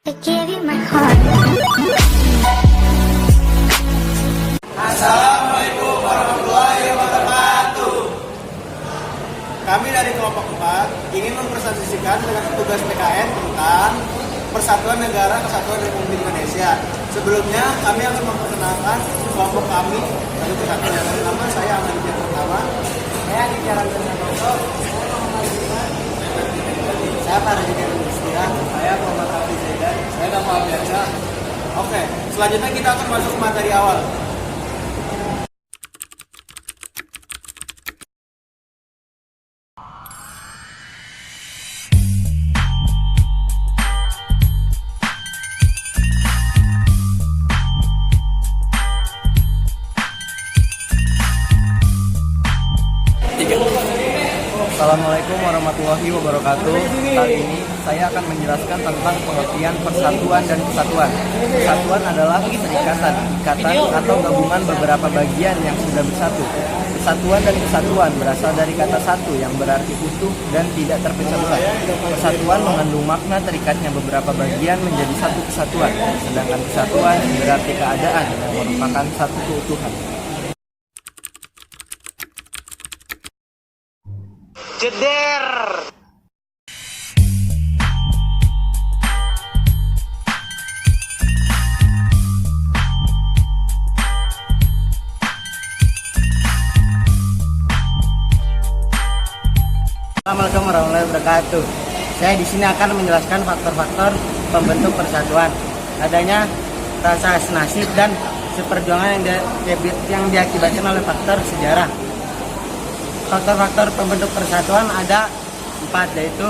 I give you my heart. Assalamualaikum warahmatullahi wabarakatuh. Kami dari kelompok 4 ingin mempresentasikan dengan tugas PKN tentang Persatuan Negara Kesatuan Republik Indonesia. Sebelumnya kami akan memperkenalkan kelompok kami dari Persatuan. Yang pertama saya Ahmad Dian pertama. Saya di Jalan Santoso. Saya Pak Rajin Istilah. Saya Muhammad Hafiz Zaidan. Saya Dafa Biasa. Oke, selanjutnya kita akan masuk ke materi awal. Assalamualaikum warahmatullahi wabarakatuh. Kali ini saya akan menjelaskan tentang pengertian persatuan dan kesatuan. Persatuan adalah ikatan atau gabungan beberapa bagian yang sudah bersatu. Kesatuan dan kesatuan berasal dari kata satu yang berarti utuh dan tidak terpecah belah. Persatuan mengandung makna terikatnya beberapa bagian menjadi satu kesatuan, sedangkan kesatuan berarti keadaan yang merupakan satu keutuhan. Jeder. Assalamualaikum warahmatullahi wabarakatuh. Saya di sini akan menjelaskan faktor-faktor pembentuk persatuan. Adanya rasa senasib dan seperjuangan yang diakibatkan oleh faktor sejarah. Faktor-faktor pembentuk persatuan ada 4, yaitu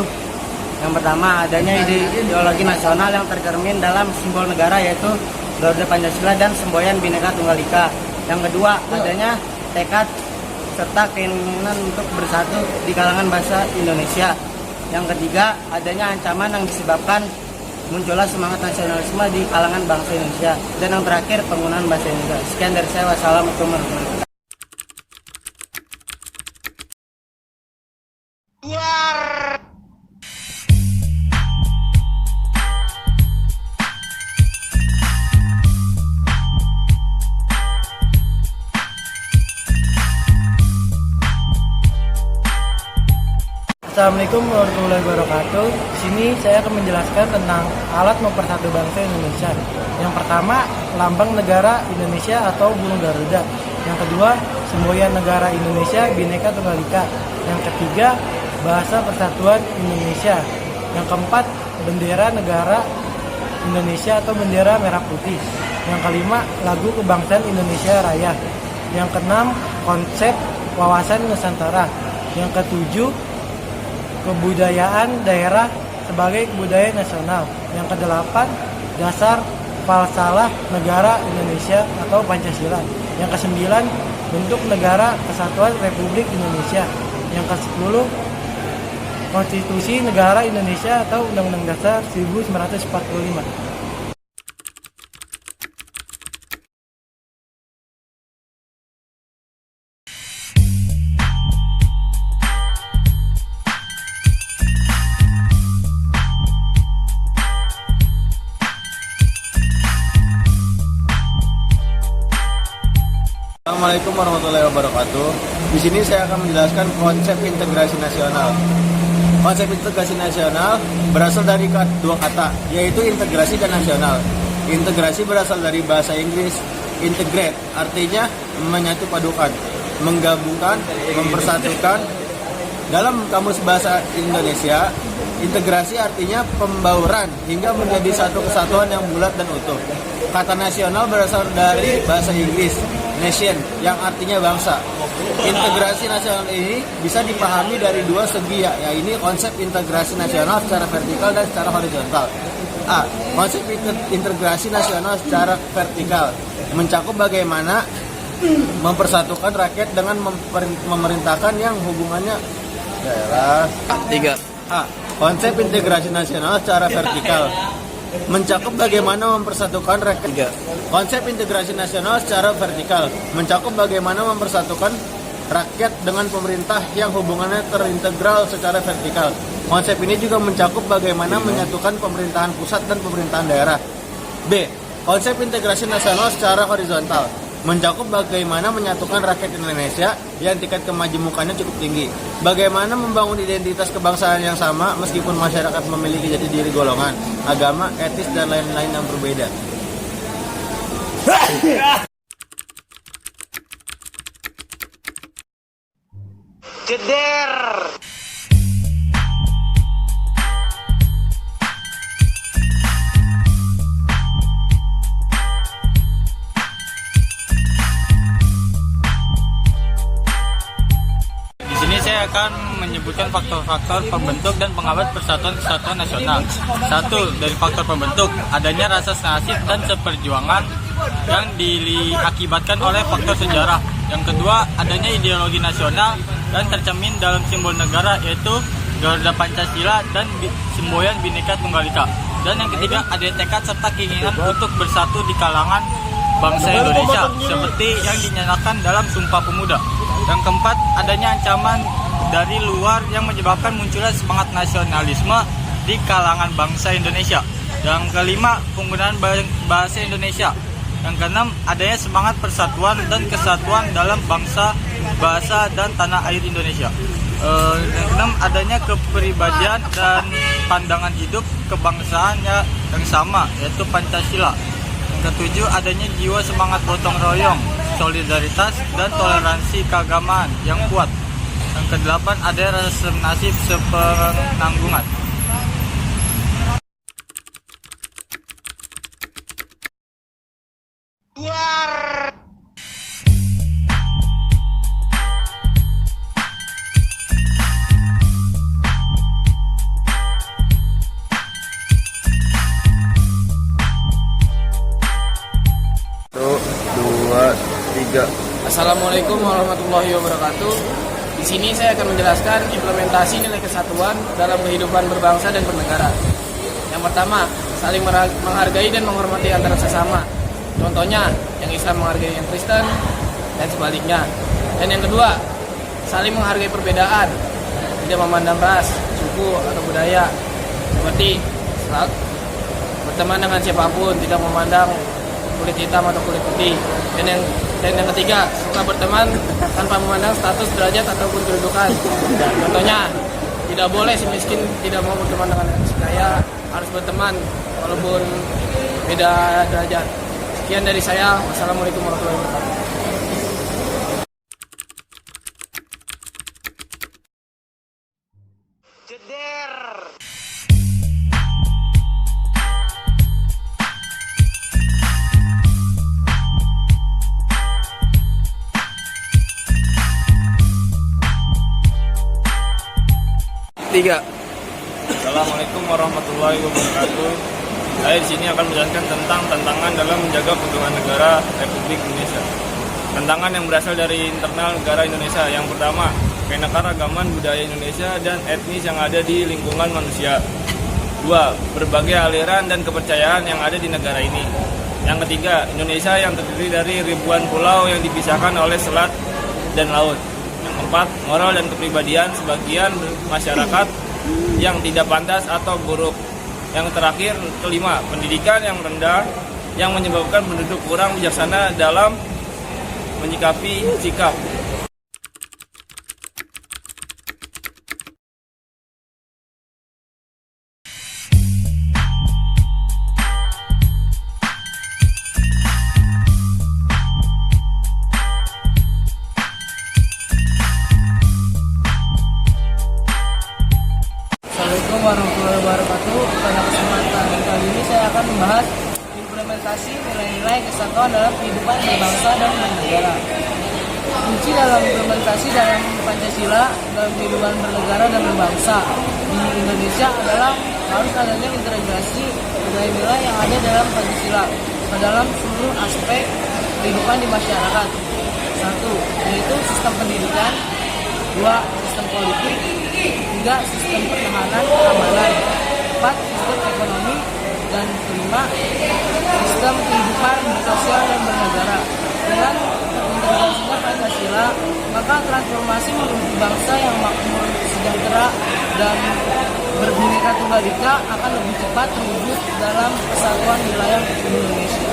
yang pertama adanya ideologi nasional yang tercermin dalam simbol negara, yaitu Garuda Pancasila dan semboyan Bhinneka Tunggal Ika. Yang kedua adanya tekad serta keinginan untuk bersatu di kalangan bangsa Indonesia. Yang ketiga adanya ancaman yang disebabkan munculnya semangat nasionalisme di kalangan bangsa Indonesia. Dan yang terakhir penggunaan bahasa Indonesia. Sekian dari saya. Wassalamualaikum warahmatullahi wabarakatuh. Assalamualaikum warahmatullahi wabarakatuh. Di sini saya akan menjelaskan tentang alat mempersatu bangsa Indonesia. Yang pertama, lambang negara Indonesia atau burung Garuda. Yang kedua, semboyan negara Indonesia Bhinneka Tunggal Ika. Yang ketiga, bahasa persatuan Indonesia. Yang keempat, bendera negara Indonesia atau bendera merah putih. Yang kelima, lagu kebangsaan Indonesia Raya. Yang keenam, konsep wawasan Nusantara. Yang ketujuh, kebudayaan daerah sebagai kebudayaan nasional. Yang kedelapan, dasar falsalah negara Indonesia atau Pancasila. Yang kesembilan, bentuk negara kesatuan Republik Indonesia. Yang kesepuluh, konstitusi negara Indonesia atau Undang-Undang Dasar 1945. Assalamualaikum warahmatullahi wabarakatuh. Di sini saya akan menjelaskan konsep integrasi nasional. Konsep integrasi nasional berasal dari dua kata, yaitu integrasi dan nasional. Integrasi berasal dari bahasa Inggris integrate, artinya menyatu padukan, menggabungkan, mempersatukan. Dalam kamus bahasa Indonesia, integrasi artinya pembauran hingga menjadi satu kesatuan yang bulat dan utuh. Kata nasional berasal dari bahasa Inggris nation, yang artinya bangsa. Integrasi nasional ini bisa dipahami dari dua segi, yaitu konsep integrasi nasional secara vertikal dan secara horizontal. A. Konsep integrasi nasional secara vertikal mencakup bagaimana mempersatukan rakyat dengan memerintahkan yang hubungannya daerah. 3. A. Konsep integrasi nasional secara vertikal mencakup bagaimana mempersatukan rakyat. Konsep integrasi nasional secara vertikal mencakup bagaimana mempersatukan rakyat dengan pemerintah yang hubungannya terintegral secara vertikal. Konsep ini juga mencakup bagaimana menyatukan pemerintahan pusat dan pemerintahan daerah. B. Konsep integrasi nasional secara horizontal mencakup bagaimana menyatukan rakyat Indonesia yang tingkat kemajemukannya cukup tinggi. Bagaimana membangun identitas kebangsaan yang sama meskipun masyarakat memiliki jati diri golongan, agama, etis, dan lain-lain yang berbeda. Jeder. Di sini saya akan menyebutkan faktor-faktor pembentuk dan pengawet Persatuan Kesatuan Nasional. 1. Dari faktor pembentuk, adanya rasa senasib dan seperjuangan yang diakibatkan oleh faktor sejarah. Yang kedua, adanya ideologi nasional dan tercermin dalam simbol negara, yaitu Garuda Pancasila dan semboyan Bhinneka Tunggal Ika. Dan yang ketiga, adanya tekad serta keinginan untuk bersatu di kalangan bangsa Indonesia, seperti yang dinyatakan dalam Sumpah Pemuda. Yang keempat, adanya ancaman dari luar yang menyebabkan munculnya semangat nasionalisme di kalangan bangsa Indonesia. Yang kelima, penggunaan bahasa Indonesia. Yang keenam, adanya semangat persatuan dan kesatuan dalam bangsa, bahasa, dan tanah air Indonesia. Yang keenam, adanya kepribadian dan pandangan hidup kebangsaannya yang sama, yaitu Pancasila. Yang ketujuh, adanya jiwa semangat gotong royong, solidaritas, dan toleransi keagamaan yang kuat. Yang kedelapan, ada rasa nasib sepenanggungan. Assalamualaikum warahmatullahi wabarakatuh. Di sini saya akan menjelaskan implementasi nilai kesatuan dalam kehidupan berbangsa dan bernegara. Yang pertama, saling menghargai dan menghormati antara sesama. Contohnya, yang Islam menghargai yang Kristen dan sebaliknya. Dan yang kedua, saling menghargai perbedaan, tidak memandang ras, suku, atau budaya. Seperti berteman dengan siapapun, tidak memandang kulit hitam atau kulit putih. Dan yang ketiga, suka berteman tanpa memandang status, derajat, ataupun kedudukan. Contohnya, tidak boleh si miskin tidak mau berteman dengan si kaya, harus berteman walaupun beda derajat. Sekian dari saya. Wassalamualaikum warahmatullahi wabarakatuh. Assalamualaikum warahmatullahi wabarakatuh. Saya di sini akan menjelaskan tentang tantangan dalam menjaga keutuhan negara Republik Indonesia. Tantangan yang berasal dari internal negara Indonesia. Yang pertama, keanekaragaman budaya Indonesia dan etnis yang ada di lingkungan manusia. 2. Berbagai aliran dan kepercayaan yang ada di negara ini. Yang ketiga, Indonesia yang terdiri dari ribuan pulau yang dipisahkan oleh selat dan laut. Yang keempat, moral dan kepribadian sebagian masyarakat yang tidak pantas atau buruk. Yang terakhir, kelima, pendidikan yang rendah yang menyebabkan penduduk kurang bijaksana dalam menyikapi sikap. Assalamualaikum warahmatullahi wabarakatuh. Pada kesempatan kali ini saya akan membahas implementasi nilai-nilai kesatuan dalam kehidupan berbangsa dan bernegara. Kunci dalam implementasi dalam Pancasila dalam kehidupan bernegara dan berbangsa di Indonesia adalah harus adanya integrasi nilai-nilai yang ada dalam Pancasila ke dalam seluruh aspek kehidupan di masyarakat. 1. Yaitu sistem pendidikan. 2. Sistem politik. 3. Sistem pertahanan keamanan. 4. Sistem ekonomi. Dan 5. Sistem kehidupan sosial dan bernegara. Dengan integrasinya Pancasila, maka transformasi menuju bangsa yang makmur, sejahtera, dan berbhinneka tunggal ika akan lebih cepat terwujud dalam kesatuan wilayah Indonesia.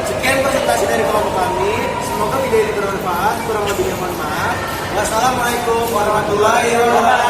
Sekian presentasi dari kelompok kami. Semoga video ini bermanfaat. Kurang lebihnya mohon maaf. Wassalamualaikum warahmatullahi wabarakatuh.